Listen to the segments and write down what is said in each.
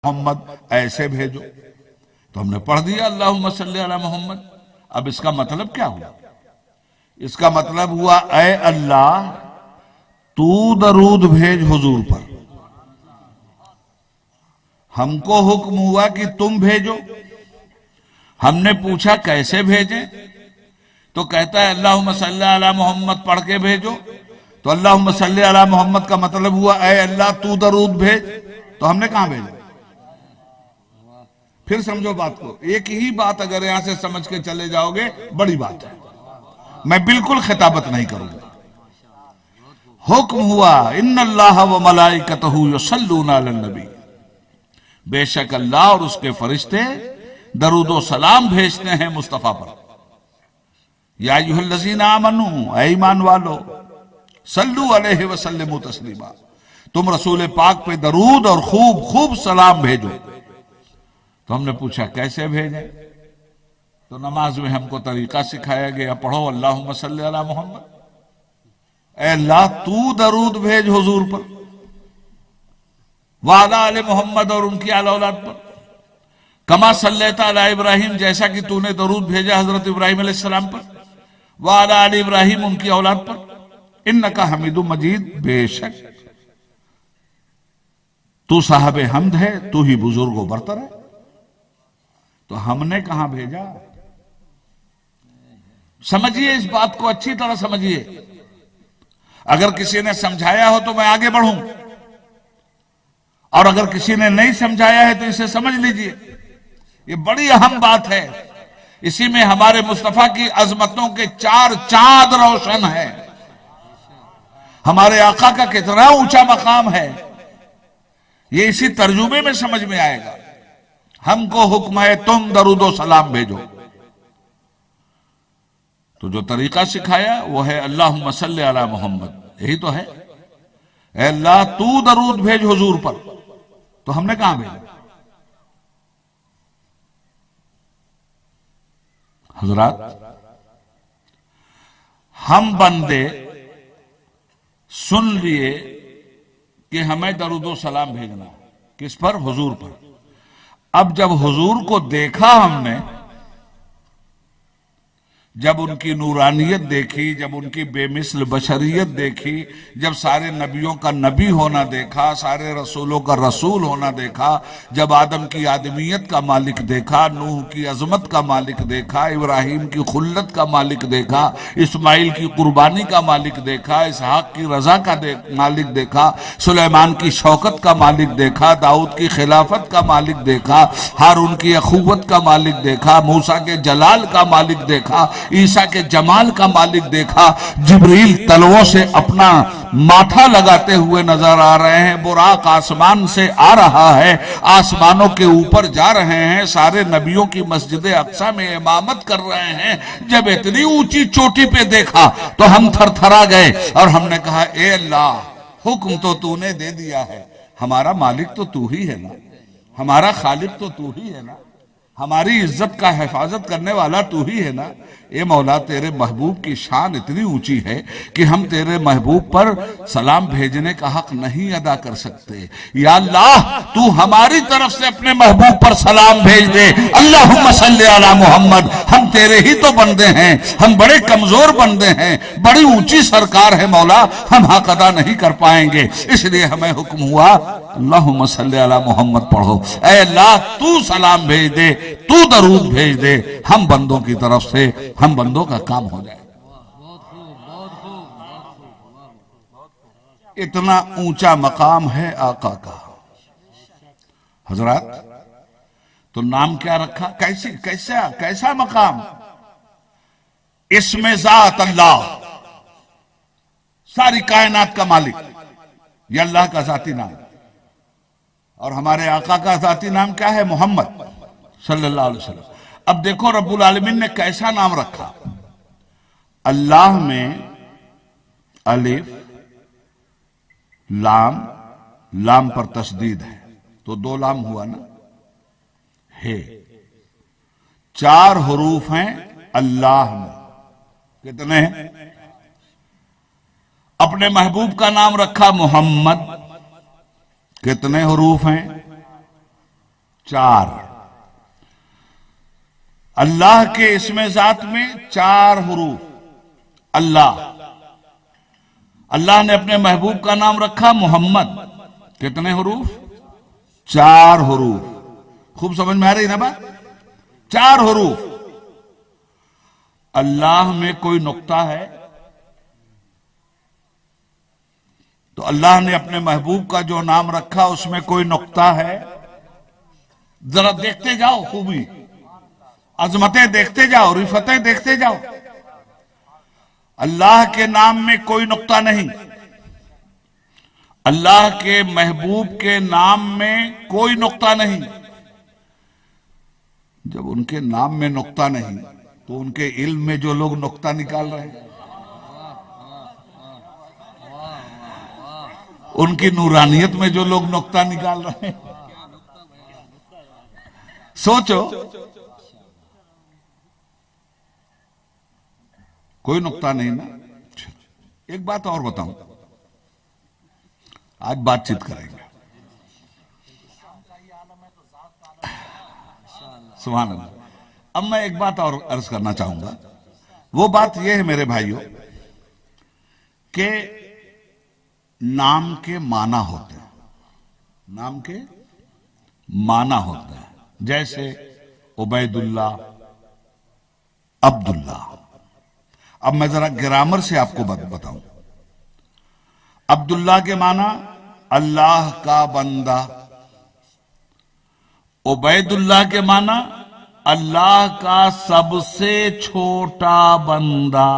محمد ایسے بھیجو، تو ہم نے پڑھ دیا اللہم صلی علی محمد۔ اب اس کا مطلب کیا ہوا؟ اس کا مطلب ہوا اے اللہ تو درود بھیج حضور پر۔ ہم کو حکم ہوا کہ تم بھیجو، ہم نے پوچھا کیسے بھیجیں، تو کہتا ہے اللہم صلی علی محمد پڑھ کے بھیجو۔ تو اللہم صلی علی محمد کا مطلب ہوا اے اللہ تو درود بھیج، تو ہم نے کہاں بھیجا؟ پھر سمجھو بات کو، ایک ہی بات اگر یہاں سے سمجھ کے چلے جاؤ گے بڑی بات ہے، میں بالکل خطابت نہیں کروں گا۔ حکم ہوا ان اللہ و ملائکتہ یصلون علی النبی، بے شک اللہ اور اس کے فرشتے درود و سلام بھیجتے ہیں مصطفیٰ پر۔ یا ایھا الذین آمنوا، اے ایمان والو، صلو علیہ وسلموا تسلیما، تم رسول پاک پہ درود اور خوب خوب سلام بھیجو۔ تو ہم نے پوچھا کیسے بھیجیں، تو نماز میں ہم کو طریقہ سکھایا گیا، پڑھو اللہم صلی علی محمد، اے اللہ تو درود بھیج حضور پر، وعلی آل محمد اور ان کی آل اولاد پر، کما صلیت علی ابراہیم جیسا کہ تو نے درود بھیجا حضرت ابراہیم علیہ السلام پر، وعلی آل ابراہیم ان کی اولاد پر، انکا حمید مجید، بے شک تو صاحب حمد ہے، تو ہی بزرگ و برتر ہے۔ تو ہم نے کہاں بھیجا؟ سمجھیے اس بات کو، اچھی طرح سمجھیے۔ اگر کسی نے سمجھایا ہو تو میں آگے بڑھوں، اور اگر کسی نے نہیں سمجھایا ہے تو اسے سمجھ لیجئے۔ یہ بڑی اہم بات ہے، اسی میں ہمارے مصطفیٰ کی عظمتوں کے چار چاند روشن ہیں، ہمارے آقا کا کتنا اونچا مقام ہے، یہ اسی ترجمے میں سمجھ میں آئے گا۔ ہم کو حکم ہے تم درود و سلام بھیجو، تو جو طریقہ سکھایا وہ ہے اللہم صلی علی محمد، یہی تو ہے، اے اللہ تو درود بھیج حضور پر۔ تو ہم نے کہاں بھیجا؟ حضرات ہم بندے سن لیے کہ ہمیں درود و سلام بھیجنا، کس پر؟ حضور پر۔ اب جب حضور کو دیکھا ہم نے، جب ان کی نورانیت دیکھی، جب ان کی بے مثل بشریت دیکھی، جب سارے نبیوں کا نبی ہونا دیکھا، سارے رسولوں کا رسول ہونا دیکھا، جب آدم کی آدمیت کا مالک دیکھا، نوح کی عظمت کا مالک دیکھا، ابراہیم کی خلت کا مالک دیکھا، اسماعیل کی قربانی کا مالک دیکھا، اسحاق کی رضا کا مالک دیکھا، سلیمان کی شوکت کا مالک دیکھا، داؤد کی خلافت کا مالک دیکھا، ہارون کی اخوت کا مالک دیکھا، موسیٰ کے جلال کا مالک دیکھا، عیسیٰ کے جمال کا مالک دیکھا، جبریل تلووں سے اپنا ماتھا لگاتے ہوئے نظر آ رہے ہیں، براق آسمان سے آ رہا ہے، آسمانوں کے اوپر جا رہے ہیں، سارے نبیوں کی مسجد اقصی میں امامت کر رہے ہیں۔ جب اتنی اونچی چوٹی پہ دیکھا تو ہم تھر تھرا گئے اور ہم نے کہا اے اللہ حکم تو نے دے دیا ہے، ہمارا مالک تو ہی ہے نا، ہمارا خالق تو ہی ہے نا، ہماری عزت کا حفاظت کرنے والا تو ہی ہے نا۔ اے مولا تیرے محبوب کی شان اتنی اونچی ہے کہ ہم تیرے محبوب پر سلام بھیجنے کا حق نہیں ادا کر سکتے، یا اللہ تو ہماری طرف سے اپنے محبوب پر سلام بھیج دے، اللہم صلی علی محمد۔ ہم تیرے ہی تو بندے ہیں، ہم بڑے کمزور بندے ہیں، بڑی اونچی سرکار ہے مولا، ہم حق ادا نہیں کر پائیں گے، اس لیے ہمیں حکم ہوا اللہم صلی علی محمد پڑھو، اے اللہ تو سلام بھیج دے، تو درود بھیج دے، ہم بندوں کی طرف سے، ہم بندوں کا کام ہو جائے۔ اتنا اونچا مقام ہے آقا کا۔ حضرات تو نام کیا رکھا؟ کیسا مقام؟ اسم ذات اللہ، ساری کائنات کا مالک، یہ اللہ کا ذاتی نام۔ اور ہمارے آقا کا ذاتی نام کیا ہے؟ محمد صلی اللہ علیہ وسلم۔ اب دیکھو رب العالمین نے کیسا نام رکھا۔ اللہ میں الف لام، لام پر تشدید ہے تو دو لام ہوا نا، ہے، چار حروف ہیں اللہ میں، کتنے ہیں؟ اپنے محبوب کا نام رکھا محمد، کتنے حروف ہیں؟ 4 اللہ کے اسم ذات میں 4 حروف اللہ اللہ نے اپنے محبوب کا نام رکھا محمد کتنے حروف 4 حروف خوب سمجھ میں آ رہی نا بات 4 حروف اللہ میں کوئی نقطہ ہے تو اللہ نے اپنے محبوب کا جو نام رکھا اس میں کوئی نقطہ ہے ذرا دیکھتے جاؤ خوبی عظمتیں دیکھتے جاؤ رفتیں دیکھتے جاؤ اللہ کے نام میں کوئی نقطہ نہیں اللہ کے محبوب کے نام میں کوئی نقطہ نہیں جب ان کے نام میں نقطہ نہیں تو ان کے علم میں جو لوگ نقطہ نکال رہے ہیں ان کی نورانیت میں جو لوگ نقطہ نکال رہے ہیں سوچو کوئی نقطہ نہیں نا ایک بات اور بتاؤں آج بات چیت کریں گے سبحان اللہ اب میں ایک بات اور عرض کرنا چاہوں گا وہ بات یہ ہے میرے بھائیوں کہ نام کے معنی ہوتے ہیں نام کے معنی ہوتے ہیں جیسے عبید اللہ عبداللہ اب میں ذرا گرامر سے آپ کو بتاؤں عبداللہ کے معنی اللہ کا بندہ عبید اللہ کے معنی اللہ کا سب سے چھوٹا بندہ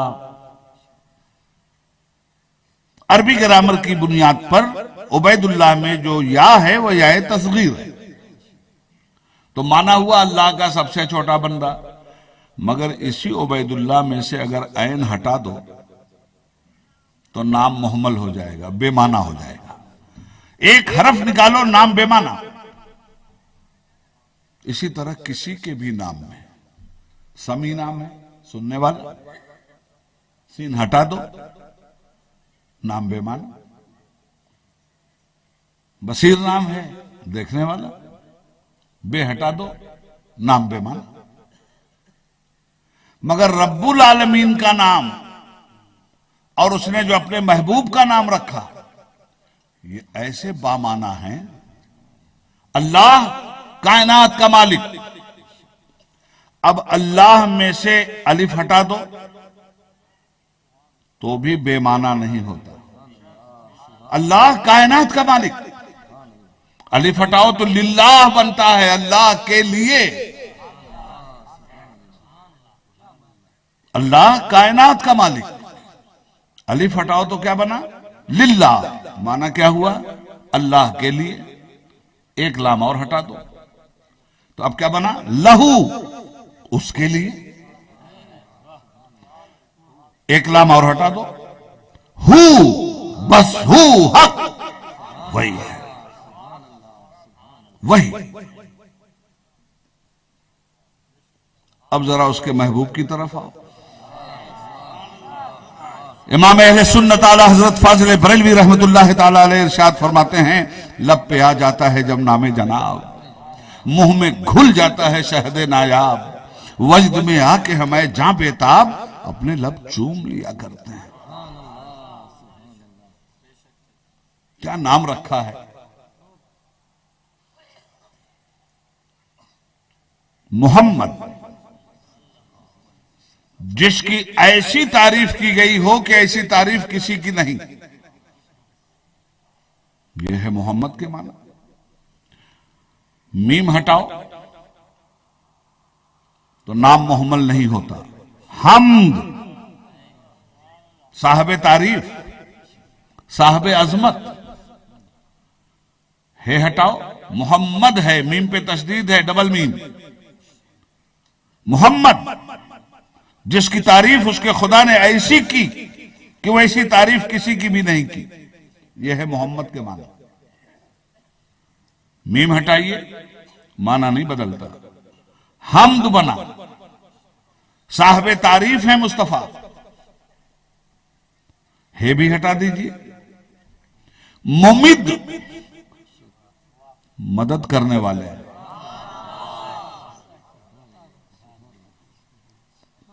عربی گرامر کی بنیاد پر عبید اللہ میں جو یا ہے وہ یا تصغیر ہے تو مانا ہوا اللہ کا سب سے چھوٹا بندہ مگر اسی عبید اللہ میں سے اگر عین ہٹا دو تو نام محمل ہو جائے گا بے معنی ہو جائے گا ایک حرف نکالو نام بے معنی اسی طرح کسی کے بھی نام میں سمی نام ہے سننے والا سین ہٹا دو نام بے معنی بصیر نام ہے دیکھنے والا بے ہٹا دو نام بے معنی مگر رب العالمین کا نام اور اس نے جو اپنے محبوب کا نام رکھا یہ ایسے بامعنی ہیں اللہ کائنات کا مالک اب اللہ میں سے الف ہٹا دو تو بھی بے معنی نہیں ہوتا اللہ کائنات کا مالک الف ہٹاؤ تو للہ بنتا ہے اللہ کے لیے اللہ کائنات کا مالک الف ہٹاؤ تو کیا بنا للہ معنی کیا ہوا اللہ کے لیے ایک لام اور ہٹا دو تو اب کیا بنا لہو اس کے لیے ایک لام اور ہٹا دو ہو بس ہو حق وہی ہے وہی اب ذرا اس کے محبوب کی طرف آؤ امام اہل سنت اعلی حضرت فاضل بریلوی رحمت اللہ تعالی علیہ ارشاد فرماتے ہیں لب پہ آ جاتا ہے جب نام جناب منہ میں گھل جاتا ہے شہد نایاب وجد میں آ کے ہمیں جاں بیتاب اپنے لب چوم لیا کرتے ہیں کیا نام رکھا ہے محمد جس کی ایسی تعریف کی گئی ہو کہ ایسی تعریف کسی کی نہیں یہ ہے محمد کے معنی میم ہٹاؤ تو نام محمل نہیں ہوتا حمد صاحب تعریف صاحب عظمت ہے ہٹاؤ محمد ہے میم پہ تشدید ہے ڈبل میم محمد جس کی تعریف اس کے خدا نے ایسی کی کہ وہ ایسی تعریف کسی کی بھی نہیں کی یہ ہے محمد کے معنی میم ہٹائیے معنی نہیں بدلتا حمد بنا صاحب تعریف ہے مصطفیٰ ہے بھی ہٹا دیجئے ممد مدد کرنے والے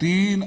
3